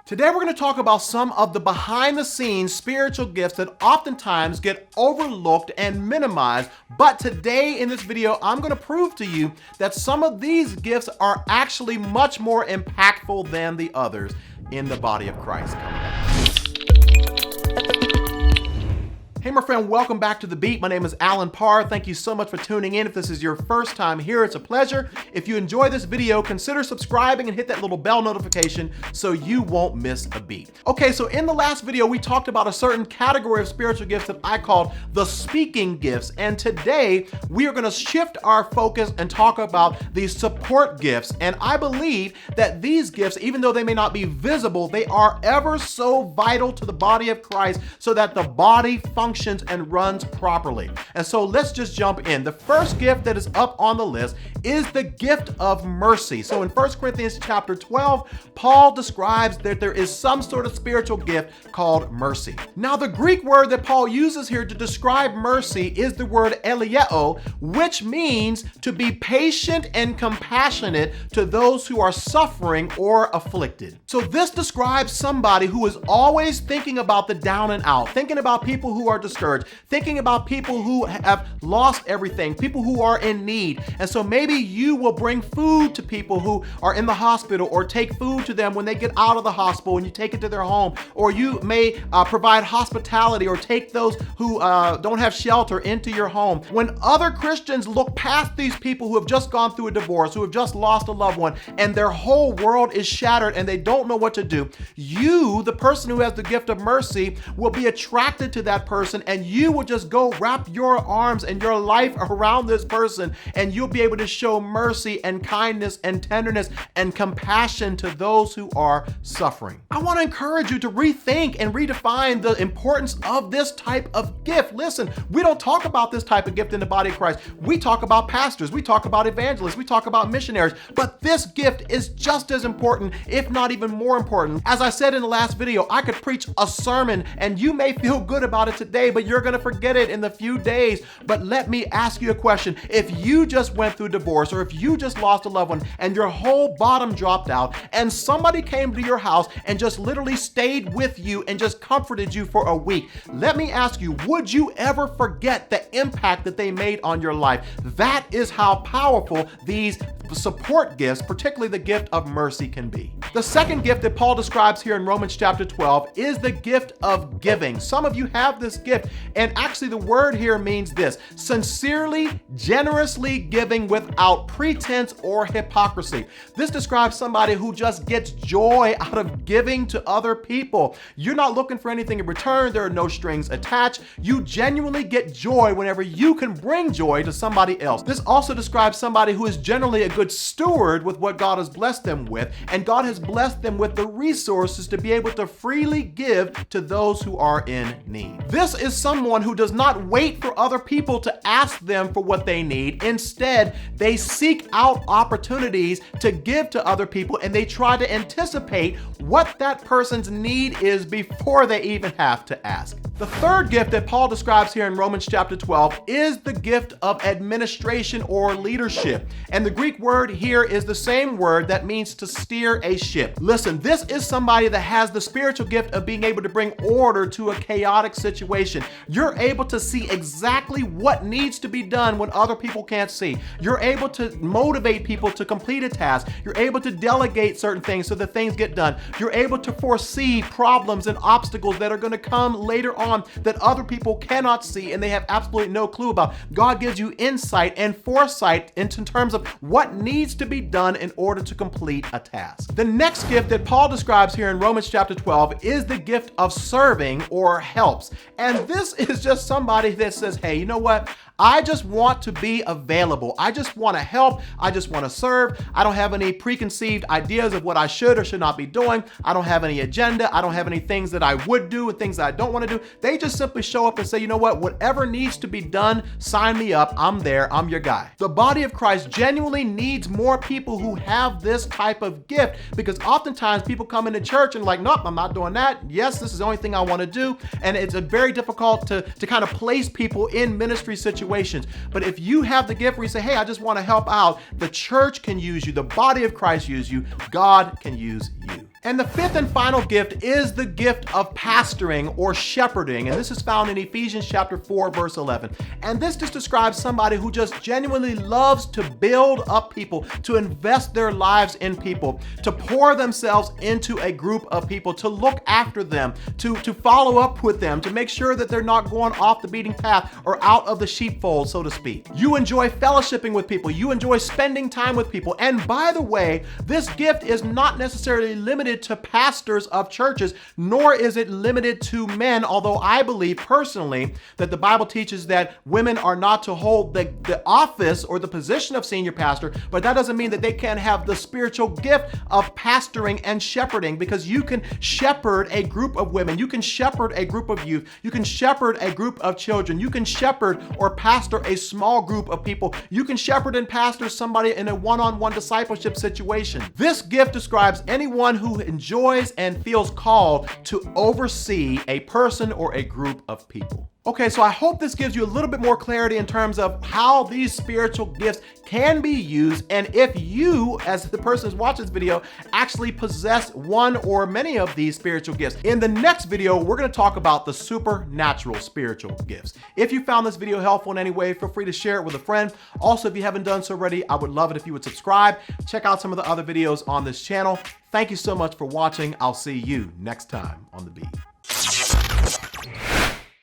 Today we're going to talk about some of the behind the scenes spiritual gifts that oftentimes get overlooked and minimized. But today in this video, I'm going to prove to you that some of these gifts are actually much more impactful than the others in the body of Christ. Coming up. Hey, my friend, welcome back to The Beat. My name is Alan Parr. Thank you so much for tuning in. If this is your first time here, it's a pleasure. If you enjoy this video, consider subscribing and hit that little bell notification so you won't miss a beat. Okay, so in the last video, we talked about a certain category of spiritual gifts that I called the speaking gifts. And today, we are going to shift our focus and talk about the support gifts. And I believe that these gifts, even though they may not be visible, they are ever so vital to the body of Christ so that the body functions and runs properly. And so let's just jump in. The first gift that is up on the list is the gift of mercy. So in 1 Corinthians chapter 12, Paul describes that there is some sort of spiritual gift called mercy. Now, the Greek word that Paul uses here to describe mercy is the word elieo, which means to be patient and compassionate to those who are suffering or afflicted. So this describes somebody who is always thinking about the down and out, thinking about people who are discouraged, thinking about people who have lost everything, people who are in need. And so maybe you will bring food to people who are in the hospital, or take food to them when they get out of the hospital and you take it to their home, or you may provide hospitality or take those who don't have shelter into your home. When other Christians look past these people who have just gone through a divorce, who have just lost a loved one, and their whole world is shattered and they don't know what to do, you, the person who has the gift of mercy, will be attracted to that person, and you will just go wrap your arms and your life around this person, and you'll be able to show mercy and kindness and tenderness and compassion to those who are suffering. I want to encourage you to rethink and redefine the importance of this type of gift. Listen, we don't talk about this type of gift in the body of Christ. We talk about pastors, we talk about evangelists, we talk about missionaries, but this gift is just as important, if not even more important. As I said in the last video, I could preach a sermon and you may feel good about it today, but you're going to forget it in the few days. But let me ask you a question. If you just went through divorce, or if you just lost a loved one and your whole bottom dropped out, and somebody came to your house and just literally stayed with you and just comforted you for a week, let me ask you, would you ever forget the impact that they made on your life? That is how powerful these support gifts, particularly the gift of mercy, can be. The second gift that Paul describes here in Romans chapter 12 is the gift of giving. Some of you have this gift, and actually the word here means this: sincerely, generously giving without pretense or hypocrisy. This describes somebody who just gets joy out of giving to other people. You're not looking for anything in return. There are no strings attached. You genuinely get joy whenever you can bring joy to somebody else. This also describes somebody who is generally a good steward with what God has blessed them with, and God has blessed them with the resources to be able to freely give to those who are in need. This is someone who does not wait for other people to ask them for what they need. Instead, they seek out opportunities to give to other people, and they try to anticipate what that person's need is before they even have to ask. The third gift that Paul describes here in Romans chapter 12 is the gift of administration or leadership. And the Greek word here is the same word that means to steer a ship. Listen, this is somebody that has the spiritual gift of being able to bring order to a chaotic situation. You're able to see exactly what needs to be done when other people can't see. You're able to motivate people to complete a task. You're able to delegate certain things so that things get done. You're able to foresee problems and obstacles that are going to come later on that other people cannot see and they have absolutely no clue about. God gives you insight and foresight in terms of what needs to be done in order to complete a task. The next gift that Paul describes here in Romans chapter 12 is the gift of serving or helps. And this is just somebody that says, hey, you know what? I just want to be available. I just want to help. I just want to serve. I don't have any preconceived ideas of what I should or should not be doing. I don't have any agenda. I don't have any things that I would do and things that I don't want to do. They just simply show up and say, you know what, whatever needs to be done, sign me up. I'm there. I'm your guy. The body of Christ genuinely needs more people who have this type of gift, because oftentimes people come into church and like, nope, I'm not doing that. Yes, this is the only thing I want to do. And it's very difficult to kind of place people in ministry situations. But if you have the gift where you say, hey, I just want to help out, the church can use you. The body of Christ use you. God can use you. And the fifth and final gift is the gift of pastoring or shepherding. And this is found in Ephesians chapter 4, verse 11. And this just describes somebody who just genuinely loves to build up people, to invest their lives in people, to pour themselves into a group of people, to look after them, to follow up with them, to make sure that they're not going off the beaten path or out of the sheepfold, so to speak. You enjoy fellowshipping with people. You enjoy spending time with people. And by the way, this gift is not necessarily limited to pastors of churches, nor is it limited to men, although I believe personally that the Bible teaches that women are not to hold the office or the position of senior pastor, but that doesn't mean that they can't have the spiritual gift of pastoring and shepherding, because you can shepherd a group of women, you can shepherd a group of youth, you can shepherd a group of children, you can shepherd or pastor a small group of people, you can shepherd and pastor somebody in a one-on-one discipleship situation. This gift describes anyone who enjoys and feels called to oversee a person or a group of people. Okay, so I hope this gives you a little bit more clarity in terms of how these spiritual gifts can be used, and if you, as the person who's watching this video, actually possess one or many of these spiritual gifts. In the next video, we're gonna talk about the supernatural spiritual gifts. If you found this video helpful in any way, feel free to share it with a friend. Also, if you haven't done so already, I would love it if you would subscribe. Check out some of the other videos on this channel. Thank you so much for watching. I'll see you next time on The Beat.